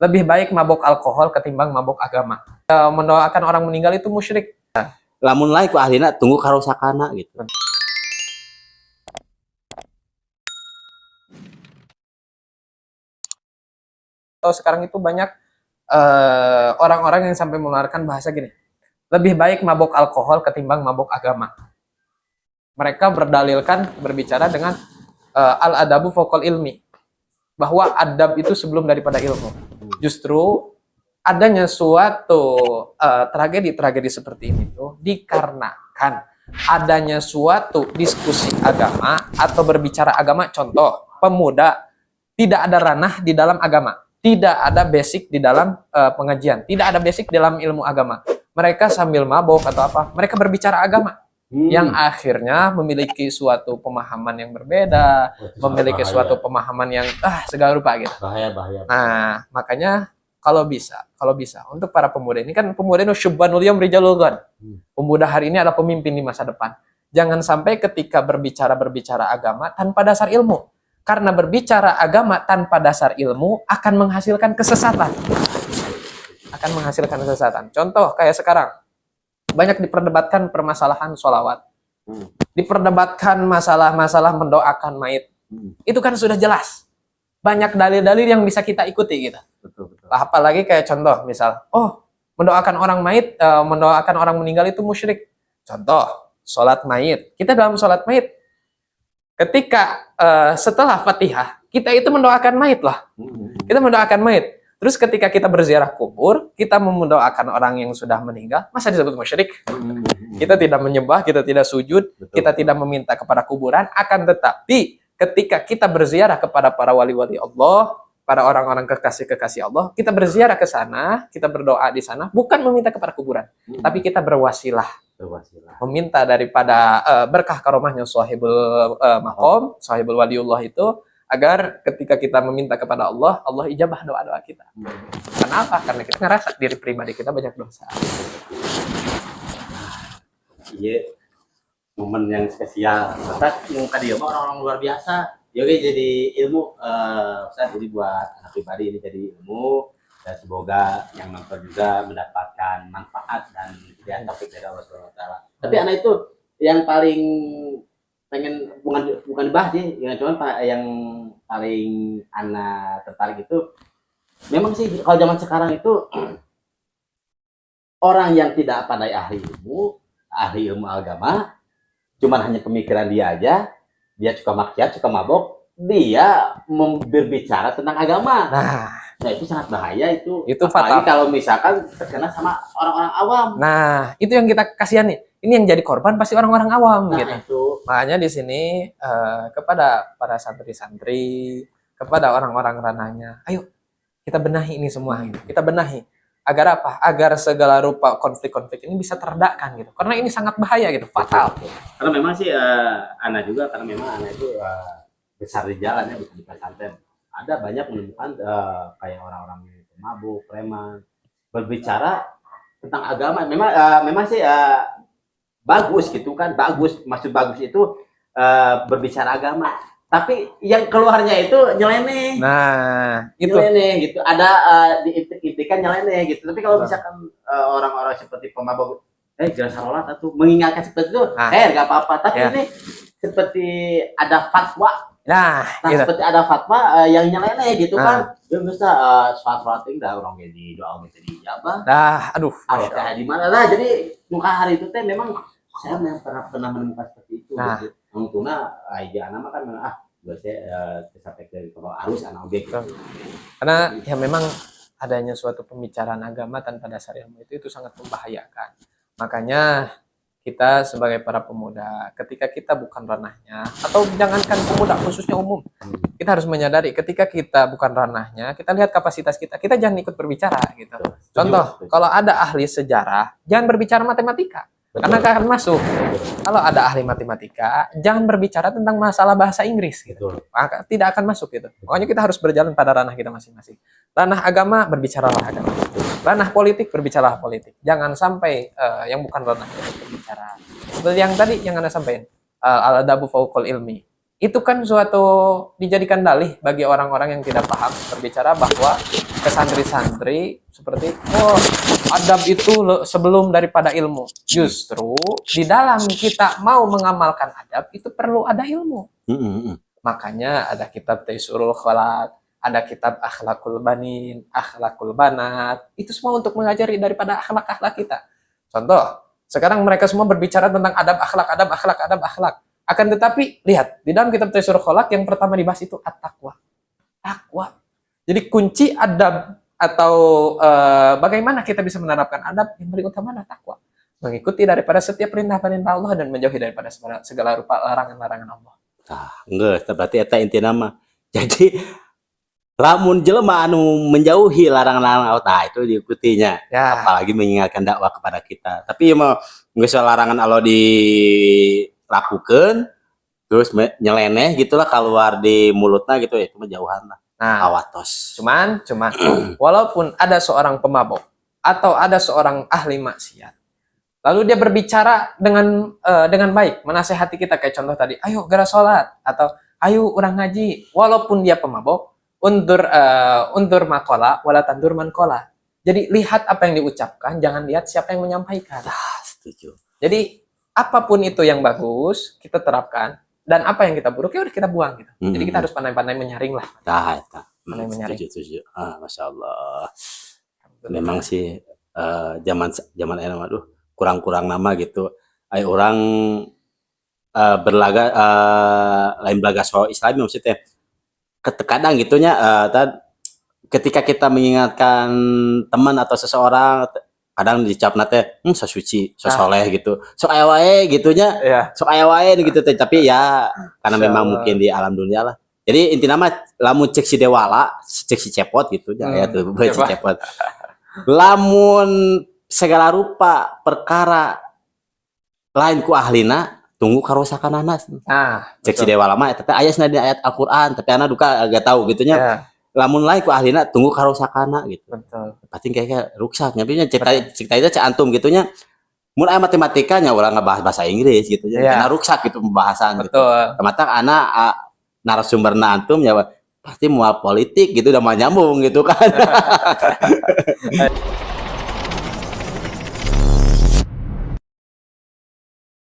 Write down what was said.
Lebih baik mabok alkohol ketimbang mabok agama. Mendoakan orang meninggal itu musyrik. Lamun lain ku ahlina tunggu karosakana gitu. Sekarang itu banyak orang-orang yang sampai mengeluarkan bahasa gini, lebih baik mabok alkohol ketimbang mabok agama. Mereka berdalilkan berbicara dengan al-adabu fokol ilmi, bahwa adab itu sebelum daripada ilmu. Justru adanya suatu tragedi-tragedi seperti ini tuh dikarenakan adanya suatu diskusi agama atau berbicara agama. Contoh, pemuda tidak ada ranah di dalam agama, tidak ada basic di dalam pengajian, tidak ada basic dalam ilmu agama. Mereka sambil mabok atau apa, mereka berbicara agama. Yang akhirnya memiliki suatu pemahaman yang berbeda, memiliki suatu pemahaman yang segala rupa gitu. Bahaya. Nah, makanya kalau bisa untuk para pemuda ini, kan pemuda itu syubbanul yawm rijalul ghad. Pemuda hari ini adalah pemimpin di masa depan. Jangan sampai ketika berbicara agama tanpa dasar ilmu. Karena berbicara agama tanpa dasar ilmu akan menghasilkan kesesatan. Contoh kayak sekarang, banyak diperdebatkan permasalahan sholawat. Diperdebatkan masalah-masalah mendoakan mayit. Itu kan sudah jelas. Banyak dalil-dalil yang bisa kita ikuti gitu. Betul. Apalagi kayak contoh misal, mendoakan orang mayit, mendoakan orang meninggal itu musyrik. Contoh, sholat mayit. Kita dalam sholat mayit, ketika setelah Fatihah, kita itu mendoakan mayit lah. Kita mendoakan mayit. Terus ketika kita berziarah kubur, kita mendoakan orang yang sudah meninggal, masa disebut musyrik? Kita tidak menyembah, kita tidak sujud, kita tidak meminta kepada kuburan. Akan tetapi ketika kita berziarah kepada para wali-wali Allah, para orang-orang kekasih-kekasih Allah, kita berziarah ke sana, kita berdoa di sana, bukan meminta kepada kuburan, tapi kita berwasilah. Meminta daripada berkah karomahnya sahibul maqam, sahibul waliullah itu, agar ketika kita meminta kepada Allah, Allah ijabah doa-doa kita. Kenapa? Karena kita ngerasa diri pribadi kita banyak dosa. Iya, momen yang spesial. Ustaz, muka dia mah orang-orang luar biasa. Yogi jadi ilmu, Ustaz, jadi buat anak pribadi ini jadi ilmu. Dan semoga yang nonton juga mendapatkan manfaat dan hidayah taufik dari Allah SWT. Tapi anak itu yang paling pengen bukan dibahas sih, yang paling anak tertarik itu memang sih kalau zaman sekarang itu orang yang tidak pandai ahli ilmu agama, cuman hanya pemikiran dia aja, dia suka maksiat, suka mabok, dia berbicara tentang agama. Nah itu sangat bahaya itu fatal kalau misalkan terkena sama orang-orang awam. Nah itu yang kita kasihani. Ini yang jadi korban pasti orang-orang awam gitu. Itu. Makanya di sini kepada para santri-santri, kepada orang-orang ranahnya, ayo kita benahi ini semua. Kita benahi agar apa? Agar segala rupa konflik-konflik ini bisa teredakan gitu. Karena ini sangat bahaya gitu, fatal. Karena memang sih anak juga, karena memang anak itu besar di jalannya, bukan di pesantren. Ada banyak menemukan kayak orang-orang mabuk, preman, berbicara tentang agama. Memang sih bagus gitu kan, maksud bagus itu berbicara agama, tapi yang keluarnya itu nyeleneh. Nah itu nyeleneh gitu, ada diintikan nyeleneh gitu. Tapi kalau misalkan orang-orang seperti pemabuk jangan salat atau mengingatkan seperti itu, nggak apa-apa. Tapi ini seperti ada fatwa. Nah gitu. Seperti ada fatwa yang nyeleneh gitu kan. Dia bisa sholat dah orang jadi doa gitu dijabah. Aduh. Di mana lah. Jadi muka hari itu teh memang saya pernah menemukan seperti itu. Nah, untungnya aja anak kan biasanya sampai ke arus anak objek gitu. Karena ya memang adanya suatu pembicaraan agama tanpa dasar ilmu itu sangat membahayakan. Makanya kita sebagai para pemuda, ketika kita bukan ranahnya, atau jangankan pemuda, khususnya umum, kita harus menyadari ketika kita bukan ranahnya, kita lihat kapasitas kita jangan ikut berbicara gitu. Contoh, kalau ada ahli sejarah, jangan berbicara matematika. Karena akan masuk. Kalau ada ahli matematika, jangan berbicara tentang masalah bahasa Inggris gitu. Maka tidak akan masuk gitu. Makanya kita harus berjalan pada ranah kita masing-masing. Ranah agama, berbicaralah agama. Ranah politik, berbicaralah politik. Jangan sampai yang bukan ranah kita berbicara. Seperti yang tadi yang Anda sampaikan, al-adabu fauqal ilmi. itu kan suatu dijadikan dalih bagi orang-orang yang tidak paham berbicara bahwa ke santri-santri seperti adab itu sebelum daripada ilmu. Justru di dalam kita mau mengamalkan adab itu perlu ada ilmu. Makanya ada kitab Taisurul Khalaq, ada kitab Akhlakul Banin, Akhlakul Banat. Itu semua untuk mengajari daripada akhlak-akhlak kita. Contoh, sekarang mereka semua berbicara tentang adab akhlak. Akan tetapi, lihat, di dalam kitab Taisurul Khalaq yang pertama dibahas itu at-taqwa. Takwa. Jadi kunci adab atau bagaimana kita bisa menerapkan adab yang paling utama adalah takwa. Mengikuti daripada setiap perintah-perintah Allah dan menjauhi daripada segala rupa larangan-larangan Allah. Enggak, berarti eta inti nama. Jadi lamun jelema anu menjauhi larangan-larangan Allah, nah itu diikutinya. Ya. Apalagi mengingatkan dakwah kepada kita. Tapi ya mau geus larangan Allah dilakukan terus nyeleneh gitulah keluar di mulutnya gitu ya, itu jauhan lah. Nah, awatos. Cuman walaupun ada seorang pemabok atau ada seorang ahli maksiat, lalu dia berbicara dengan baik, menasehati kita kayak contoh tadi, ayo gara sholat atau ayo orang ngaji, walaupun dia pemabok, undur makola, wala tandur mankola. Jadi lihat apa yang diucapkan, jangan lihat siapa yang menyampaikan. Setuju. Jadi apapun itu yang bagus kita terapkan, dan apa yang kita buruk ya udah kita buang gitu. Jadi kita harus pandai-pandai menyaring lah. Pandai menyaring. Setuju. Masya Allah. Memang sih zaman enak, aduh kurang nama gitu. Ayo orang berlaga lain belaga soal Islam maksudnya. Kadang gitunya ketika kita mengingatkan teman atau seseorang, kadang dicap nate so suci, so soleh gitu, sok aya wae gitunya, sok aya wae gitu. Tapi ya karena memang mungkin di alam dunia lah. Jadi inti nama lamun cek si dewala, cek si cepot gitu, ya tuh si cepot. Lamun segala rupa perkara lain ku ahlina, tunggu karusakan anas. Cek si dewala mah eta aya di ayat Al-Qur'an, tapi anak duka agak tahu gitunya. Lamun lain ku ahlina tunggu karosakana gitu. Betul. Pasti kayak rusak. Nyabinya cerita itu cek antum gitunya. Mun aya matematikanya orang ngebahas bahasa Inggris gitu. Karena rusak gitu pembahasan gitu. Ternyata anak narasumberna antum ya pasti mual politik gitu udah mau nyambung gitu kan.